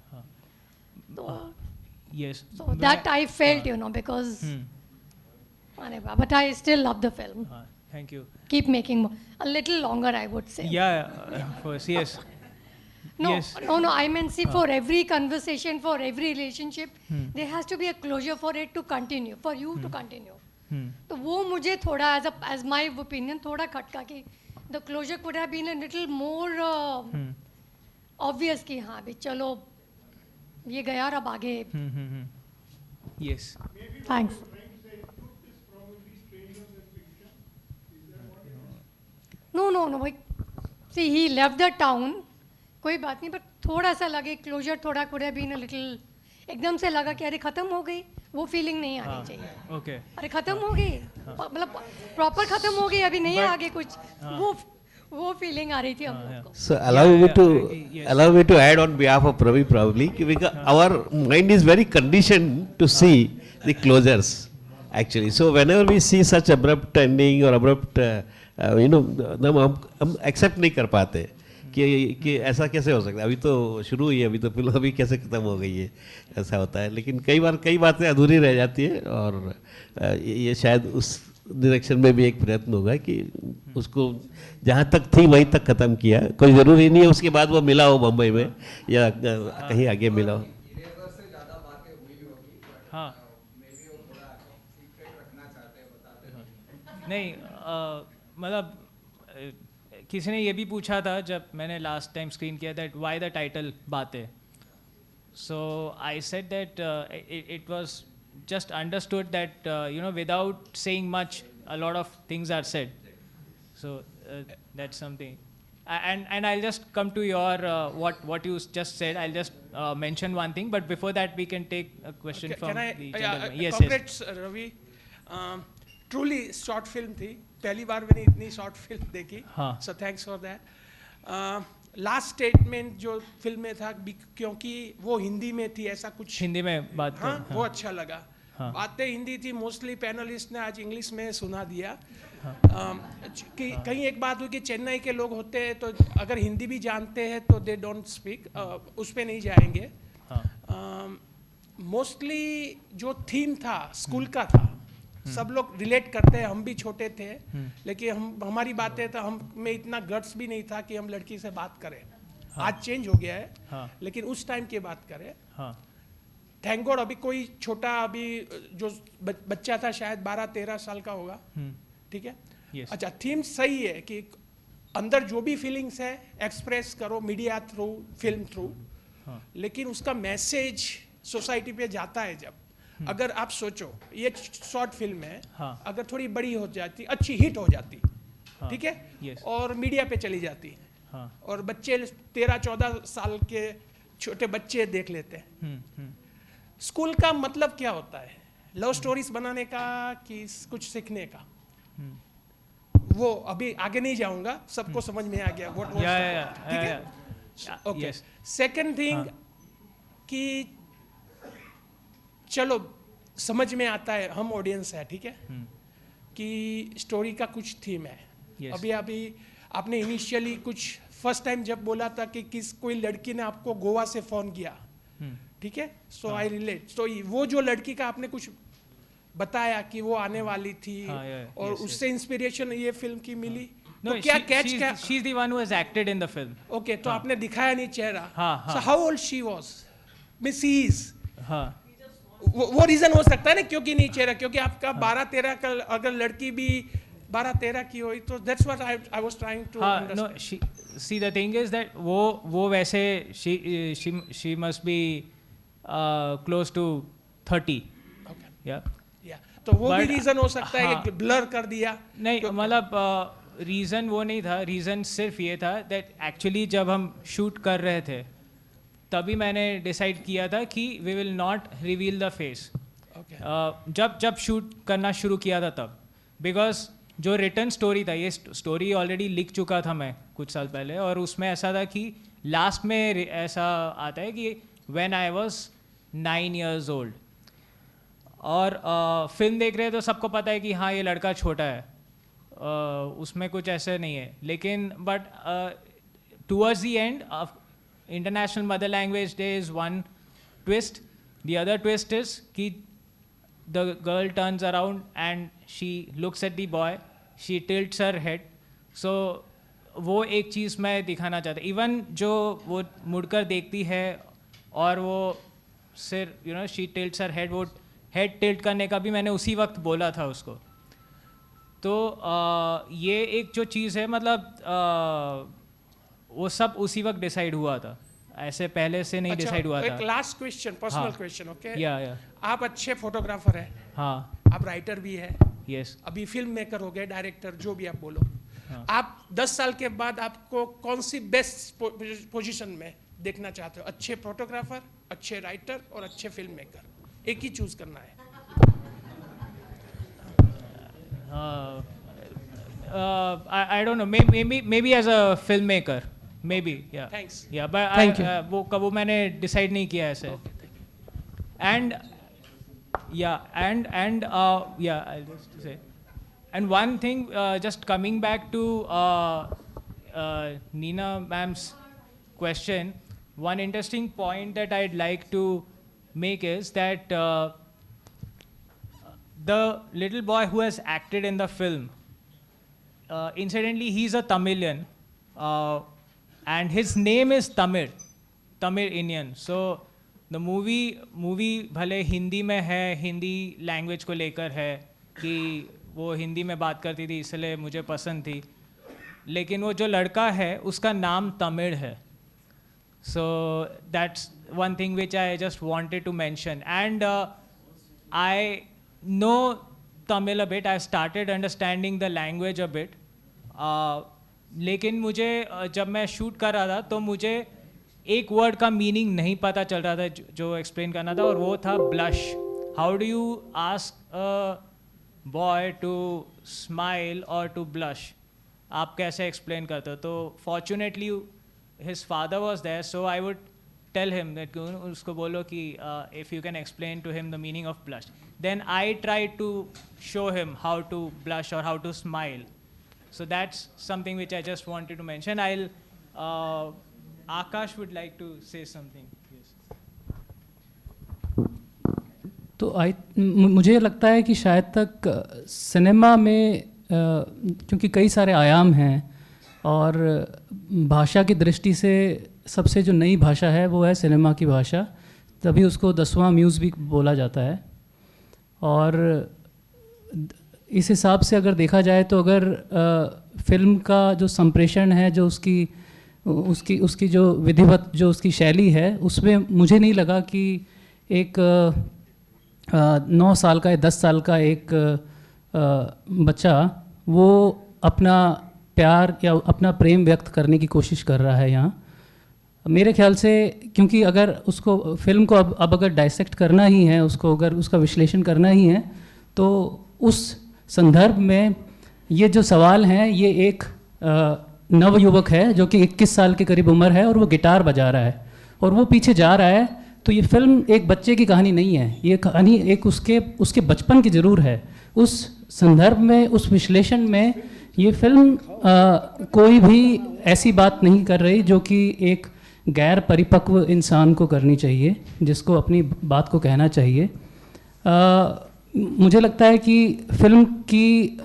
तो Yes. so that I felt, you know, because but I still love the film. Thank you. Keep making more. A little longer, I would say. Yeah, of course, yes. No, Yes. no. I mean, see, for every conversation, for every relationship, there has to be a closure for it to continue, for you to continue. तो वो मुझे थोड़ा as my opinion थोड़ा खटका कि the closure could have been a little more obvious कि हाँ भी चलो ये गया और अब आगे. Yes. Thanks. No. See, he left the town. कोई बात नहीं, but थोड़ा सा लगे closure थोड़ा could have been a little. एकदम से लगा कि अरे खत्म हो गई, वो फीलिंग नहीं आनी चाहिए. Okay. अरे खत्म हो गई, मतलब प्रॉपर खत्म हो गई, अभी नहीं है आगे कुछ. वो फीलिंग आ रही थी हम लोग को. So allow me to add on behalf of Ravi probably because our mind is very conditioned to see the closures actually. So whenever we see such abrupt ending or abrupt हम accept नहीं कर पाते कि ऐसा कैसे हो सकता है, अभी तो शुरू हुई है, अभी तो फिल्म अभी कैसे ख़त्म हो गई है, ऐसा होता है. लेकिन कई बातें अधूरी रह जाती है और ये शायद उस डायरेक्शन में भी एक प्रयत्न होगा कि उसको जहाँ तक थी वहीं तक ख़त्म किया. कोई ज़रूरी नहीं है उसके बाद वो मिला हो मुंबई में या कहीं आगे मिला हो. हाँ. नहीं, मतलब किसी ने ये भी पूछा था जब मैंने लास्ट टाइम स्क्रीन किया that why the title Baatein. So I said that it was just understood that without saying much a lot of things are said, so that's something. And I'll just come to your what you just said. I'll just mention one thing, but before that we can take a question from the gentleman. Yes. Congrats, Ravi. Truly short film थी, पहली बार मैंने इतनी short film देखी. So thanks for that. Last statement जो film में था, क्योंकि वो हिंदी में थी, ऐसा कुछ हिंदी में बात. हाँ, वो अच्छा लगा. बातें हिंदी थी, मोस्टली पैनलिस्ट ने आज इंग्लिश में सुना दिया. कहीं एक बात हुई कि चेन्नई के लोग होते हैं तो अगर हिंदी भी जानते हैं तो दे डोंट स्पीक, उस पर नहीं जाएंगे. मोस्टली जो थीम था स्कूल का था, सब लोग रिलेट करते हैं. हम भी छोटे थे लेकिन हमारी बातें तो हम में इतना गट्स भी नहीं था कि हम लड़की से बात करें. आज चेंज हो गया है, लेकिन उस टाइम की बात करें. थैंक गॉड अभी कोई छोटा अभी जो बच्चा था शायद 12-13 साल का होगा, ठीक है। Yes. अच्छा, थीम सही है कि अंदर जो भी फीलिंग्स है एक्सप्रेस करो मीडिया थ्रू, फिल्म थ्रू, लेकिन उसका मैसेज सोसाइटी पे जाता है जब, अगर आप सोचो ये शॉर्ट फिल्म है, अगर थोड़ी बड़ी हो जाती, अच्छी हिट हो जाती, ठीक है, Yes. और मीडिया पे चली जाती, और बच्चे 13-14 साल के छोटे बच्चे देख लेते हैं। स्कूल का मतलब क्या होता है? लव स्टोरीज बनाने का कि कुछ सीखने का? वो अभी आगे नहीं जाऊंगा, सबको समझ में आ गया व्हाट वाज, ठीक है। ओके, सेकंड थिंग कि चलो समझ में आता है, हम ऑडियंस है, ठीक है, कि स्टोरी का कुछ थीम है। Yes. अभी आपने इनिशियली कुछ फर्स्ट टाइम जब बोला था कि कोई लड़की ने आपको गोवा से फोन किया, ठीक है, सो आई रिलेट। तो वो जो लड़की का आपने कुछ बताया कि वो आने वाली थी, और उससे इंस्पिरेशन ये फिल्म की मिली। No, तो क्या कैच क्या? she's the one who has acted in the film. Okay, तो आपने दिखाया नहीं चेहरा। हाँ। So how old she was? Miss he is. हाँ। वो रीजन हो सकता है ना, क्योंकि नहीं चेहरा, क्योंकि आपका 12-13 का अगर लड़की भी 12-13 की हुई तो that's what I was trying to understand. No, see the thing is that वो वैसे she must be close to 30. Okay. Yeah. तो वो भी रीजन हो सकता है कि ब्लर कर दिया। नहीं, मतलब रीज़न वो नहीं था, रीज़न सिर्फ ये था दैट एक्चुअली जब हम शूट कर रहे थे तभी मैंने डिसाइड किया था कि we will not reveal the face. जब शूट करना शुरू किया था तब, बिकॉज जो रिटर्न स्टोरी था, ये स्टोरी ऑलरेडी लिख चुका था मैं कुछ साल पहले, और उसमें ऐसा था कि लास्ट में ऐसा आता है कि when I was 9 years old, और फिल्म देख रहे हैं तो सबको पता है कि हाँ ये लड़का छोटा है, उसमें कुछ ऐसे नहीं है, लेकिन but towards the end international mother language day is one twist, the other twist is कि the girl turns around and she looks at the boy, she tilts her head. So वो एक चीज़ मैं दिखाना चाहता, इवन जो वो मुड़कर देखती है और वो सिर शी टिल्ट्स हर हेड, वो हेड टिल्ट करने का भी मैंने उसी वक्त बोला था उसको। तो ये एक जो चीज़ है, मतलब वो सब उसी वक्त डिसाइड हुआ था, ऐसे पहले से नहीं डिसाइड हुआ था। एक last question, personal question, okay? या आप अच्छे फोटोग्राफर हैं, हाँ, आप राइटर भी है, यस, अभी फिल्म मेकर हो गए, डायरेक्टर, जो भी आप बोलो, आप 10 साल के बाद आपको कौन सी बेस्ट पोजीशन में देखना चाहते हो? अच्छे फोटोग्राफर, अच्छे राइटर और अच्छे फिल्म मेकर, एक ही चूज करना है। I don't know, maybe as a filmmaker, maybe, yeah. Thanks. Yeah, but Thank you. वो मैंने डिसाइड नहीं किया ऐसे। And I'll just say, and one thing, just coming back to Nina ma'am's question, one interesting point that I'd like to make is that the little boy who has acted in the film, incidentally he's a Tamilian, and his name is Tamil Indian. So the movie भले हिंदी में है, Hindi language को लेकर है कि वो हिंदी में बात करती थी इसलिए मुझे पसंद थी, लेकिन वो जो लड़का है उसका नाम तमिल है। So that's one thing which I just wanted to mention. And I know Tamil a bit. I started understanding the language a bit. लेकिन मुझे जब मैं शूट कर रहा था तो मुझे एक वर्ड का मीनिंग नहीं पता चल रहा था जो एक्सप्लेन करना था, और वो था blush. How do you ask a boy to smile और टू ब्लश? आप कैसे एक्सप्लेन करते हो? तो fortunately his father was there, so I would tell him that usko bolo ki if you can explain to him the meaning of blush. Then I tried to show him how to blush or how to smile. So that's something which I just wanted to mention. Akash would like to say something. Yes. तो मुझे लगता है कि शायद तक cinema में क्योंकि कई सारे आयाम हैं और भाषा की दृष्टि से सबसे जो नई भाषा है वो है सिनेमा की भाषा। तभी उसको 10वां म्यूज़ भी बोला जाता है। और इस हिसाब से अगर देखा जाए तो अगर फिल्म का जो संप्रेषण है, जो उसकी जो विधिवत जो उसकी शैली है, उसमें मुझे नहीं लगा कि एक 9 साल का या 10 साल का एक बच्चा वो अपना प्यार या अपना प्रेम व्यक्त करने की कोशिश कर रहा है यहाँ। मेरे ख्याल से, क्योंकि अगर उसको फिल्म को अब अगर डाइसेक्ट करना ही है, उसको अगर उसका विश्लेषण करना ही है, तो उस संदर्भ में ये जो सवाल हैं, ये एक नवयुवक है जो कि 21 साल के करीब उम्र है और वो गिटार बजा रहा है और वो पीछे जा रहा है। तो ये फिल्म एक बच्चे की कहानी नहीं है, ये कहानी एक उसके बचपन की ज़रूर है। उस संदर्भ में, उस विश्लेषण में ये फिल्म कोई भी ऐसी बात नहीं कर रही जो कि एक गैर परिपक्व इंसान को करनी चाहिए, जिसको अपनी बात को कहना चाहिए। मुझे लगता है कि फिल्म की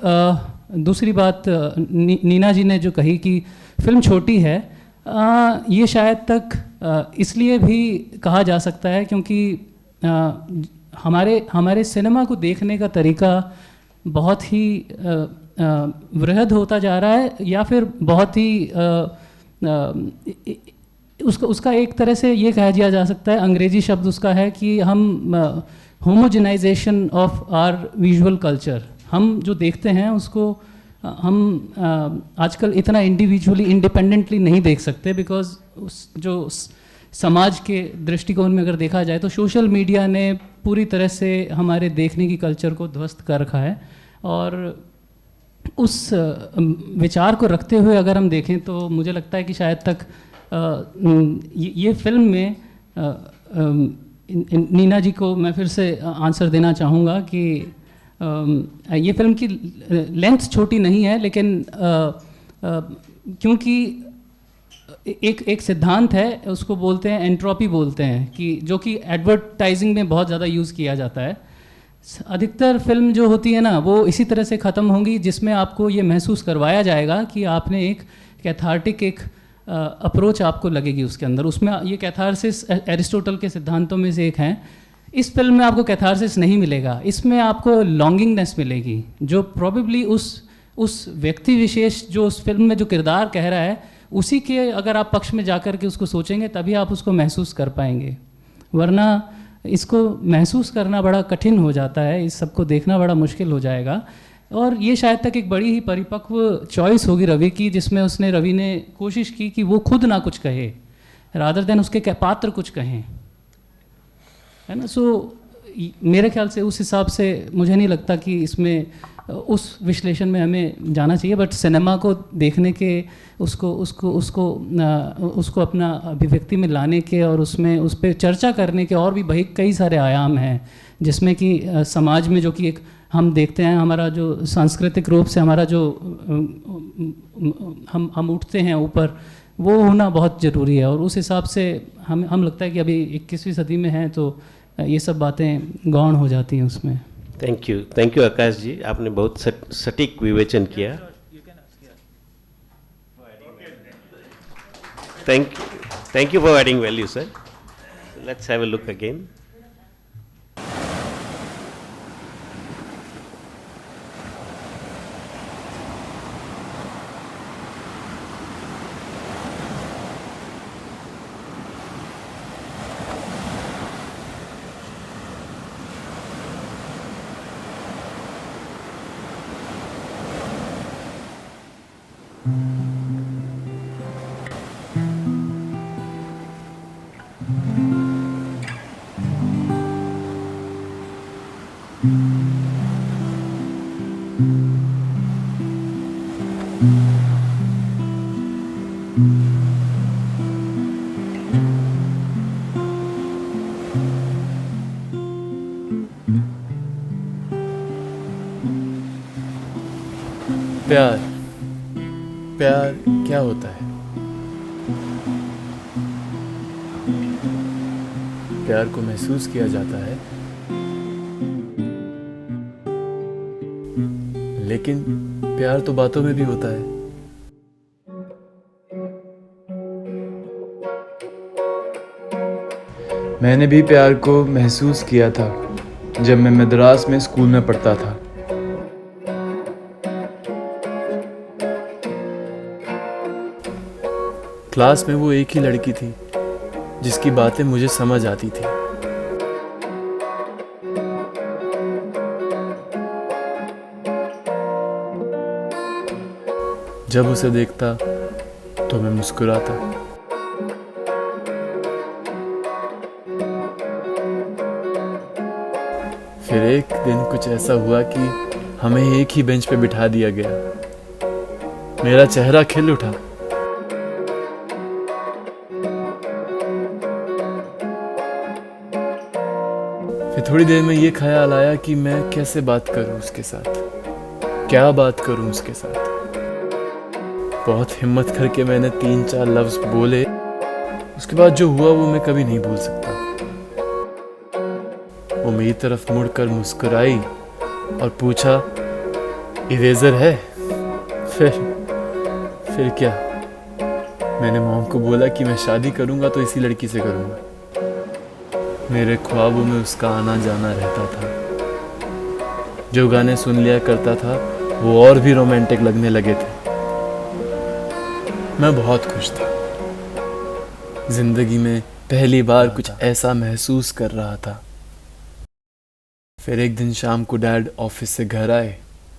दूसरी बात नीना जी ने जो कही कि फिल्म छोटी है, ये शायद तक इसलिए भी कहा जा सकता है क्योंकि हमारे सिनेमा को देखने का तरीका बहुत ही वृहद होता जा रहा है, या फिर बहुत ही उसका एक तरह से ये कहा दिया जा सकता है, अंग्रेजी शब्द उसका है कि हम homogenization of our visual culture, हम जो देखते हैं उसको हम आजकल इतना इंडिविजुअली इंडिपेंडेंटली नहीं देख सकते, बिकॉज जो समाज के दृष्टिकोण में अगर देखा जाए तो सोशल मीडिया ने पूरी तरह से हमारे देखने की कल्चर को ध्वस्त कर रखा है। और उस विचार को रखते हुए अगर हम देखें तो मुझे लगता है कि शायद तक ये फिल्म में नीना जी को मैं फिर से आंसर देना चाहूँगा कि ये फिल्म की लेंथ छोटी नहीं है, लेकिन क्योंकि एक सिद्धांत है, उसको बोलते हैं एंट्रोपी बोलते हैं, कि जो कि एडवर्टाइजिंग में बहुत ज़्यादा यूज़ किया जाता है। अधिकतर फिल्म जो होती है ना, वो इसी तरह से ख़त्म होंगी जिसमें आपको ये महसूस करवाया जाएगा कि आपने एक कैथार्टिक एक अप्रोच आपको लगेगी उसके अंदर। उसमें ये कैथारसिस एरिस्टोटल के सिद्धांतों में से एक है। इस फिल्म में आपको कैथारसिस नहीं मिलेगा, इसमें आपको लॉन्गिंगनेस मिलेगी, जो प्रोबेबली उस व्यक्ति विशेष जो उस फिल्म में जो किरदार कह रहा है, उसी के अगर आप पक्ष में जाकर के उसको सोचेंगे तभी आप उसको महसूस कर पाएंगे, वरना इसको महसूस करना बड़ा कठिन हो जाता है, इस सबको देखना बड़ा मुश्किल हो जाएगा। और ये शायद तक एक बड़ी ही परिपक्व चॉइस होगी रवि की, जिसमें रवि ने कोशिश की कि वो खुद ना कुछ कहे, रादर देन उसके पात्र कुछ कहें, है ना। सो मेरे ख्याल से उस हिसाब से मुझे नहीं लगता कि इसमें उस विश्लेषण में हमें जाना चाहिए, बट सिनेमा को देखने के उसको अपना अभिव्यक्ति में लाने के और उसमें उस पर चर्चा करने के और भी कई सारे आयाम हैं, जिसमें कि समाज में जो कि एक हम देखते हैं, हमारा जो सांस्कृतिक रूप से हमारा जो हम उठते हैं ऊपर, वो होना बहुत ज़रूरी है। और उस हिसाब से हम लगता है कि अभी 21वीं सदी में हैं तो ये सब बातें गौण हो जाती हैं उसमें। थैंक यू आकाश जी, आपने बहुत सटीक विवेचन किया। Thank you for adding value sir. Let's have a look again. प्यार क्या होता है? प्यार को महसूस किया जाता है, लेकिन प्यार तो बातों में भी होता है। मैंने भी प्यार को महसूस किया था जब मैं मद्रास में स्कूल में पढ़ता था। क्लास में वो एक ही लड़की थी जिसकी बातें मुझे समझ आती थी। जब उसे देखता तो मैं मुस्कुराता। फिर एक दिन कुछ ऐसा हुआ कि हमें एक ही बेंच पे बिठा दिया गया। मेरा चेहरा खिल उठा। फिर थोड़ी देर में ये ख्याल आया कि मैं कैसे बात करूं उसके साथ, क्या बात करूं उसके साथ। बहुत हिम्मत करके मैंने 3-4 लफ्ज बोले। उसके बाद जो हुआ वो मैं कभी नहीं भूल सकता। वो मेरी तरफ मुड़कर मुस्कुराई और पूछा, इरेजर है? फिर क्या? मैंने मॉम को बोला कि मैं शादी करूंगा तो इसी लड़की से करूंगा। मेरे ख्वाबों में उसका आना जाना रहता था। जो गाने सुन लिया करता था वो और भी रोमांटिक लगने लगे थे। मैं बहुत खुश था। जिंदगी में पहली बार कुछ ऐसा महसूस कर रहा था। फिर एक दिन शाम को डैड ऑफिस से घर आए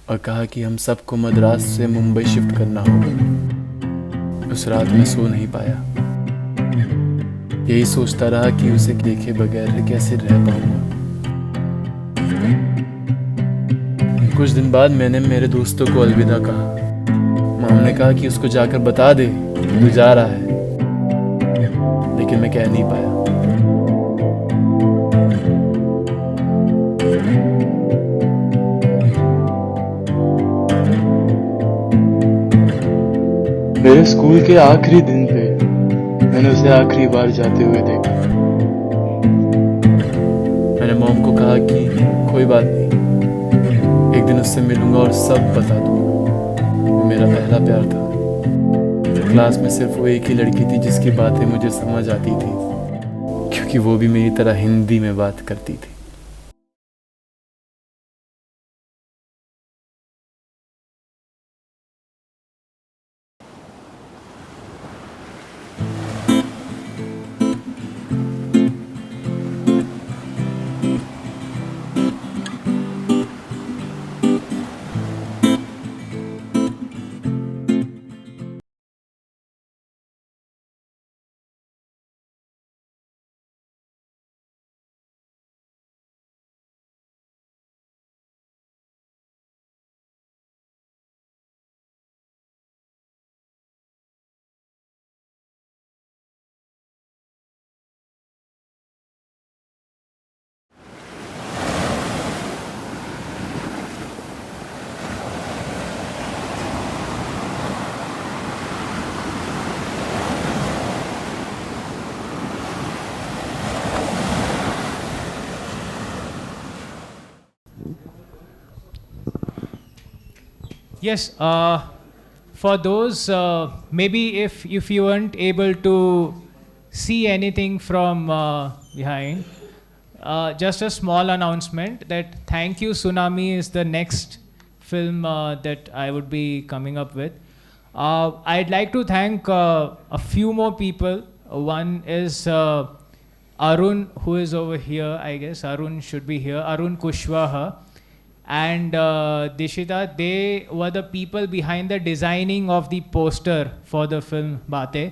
और कहा कि हम सबको मद्रास से मुंबई शिफ्ट करना होगा। उस रात मैं सो नहीं पाया। यही सोचता रहा कि उसे देखे बगैर कैसे रह पाऊंगा। कुछ दिन बाद मैंने मेरे दोस्तों को अलविदा कहा। मॉम ने कहा कि उसको जाकर बता दे वो जा रहा है, लेकिन मैं कह नहीं पाया। मेरे स्कूल के आखिरी दिन पे मैंने उसे आखिरी बार जाते हुए देखा। मैंने मॉम को कहा कि कोई बात नहीं, एक दिन उससे मिलूंगा और सब बता दूंगा। वो मेरा पहला प्यार था। क्लास में सिर्फ वो एक ही लड़की थी जिसकी बातें मुझे समझ आती थी, क्योंकि वो भी मेरी तरह हिंदी में बात करती थी। Yes, for those, maybe if you weren't able to see anything from behind, just a small announcement that Thank You Tsunami is the next film that I would be coming up with. I'd like to thank a few more people. One is Arun, who is over here, I guess. Arun should be here. Arun Kushwaha. And Dishita, they were the people behind the designing of the poster for the film Baate.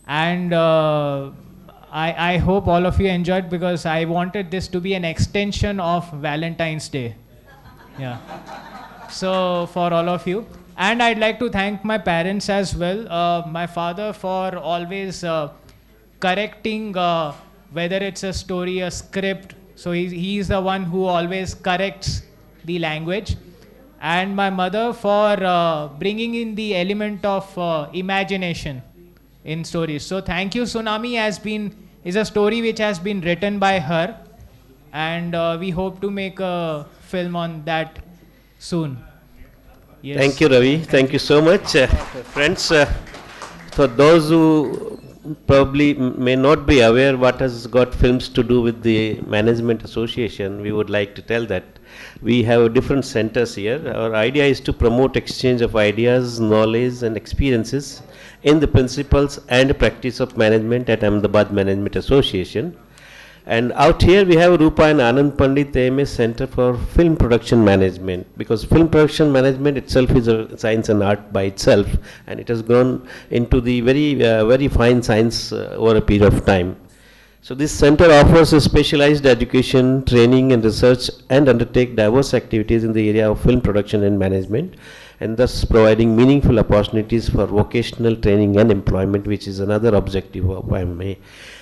And I hope all of you enjoyed, because I wanted this to be an extension of Valentine's Day. Yeah. So for all of you. And I'd like to thank my parents as well. My father for always correcting whether it's a story, a script. So he's the one who always corrects the language. And my mother for bringing in the element of imagination in stories. So Thank You Tsunami is a story which has been written by her, and we hope to make a film on that soon. Yes. Thank you, Ravi. Thank you so much. Friends, for those who probably may not be aware what has got films to do with the Management Association, we would like to tell that we have different centers here. Our idea is to promote exchange of ideas, knowledge and experiences in the principles and practice of management at Ahmedabad Management Association. And out here we have Rupa and Anand Pandit AMS Center for Film Production Management, because film production management itself is a science and art by itself, and it has grown into the very fine science over a period of time. So this center offers a specialized education, training and research, and undertake diverse activities in the area of film production and management, and thus providing meaningful opportunities for vocational training and employment, which is another objective of IMA.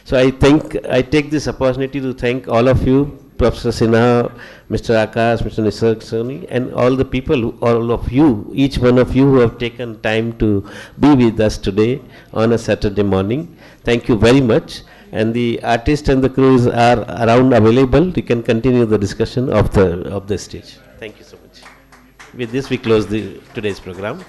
So I take this opportunity to thank all of you, Professor Sinha, Mr. Akash, Mr. Nisarg Soni, and all the people, all of you, each one of you who have taken time to be with us today on a Saturday morning. Thank you very much. And the artists and the crews are around available. We can continue the discussion of the stage. Thank you so much. With this, we close today's program.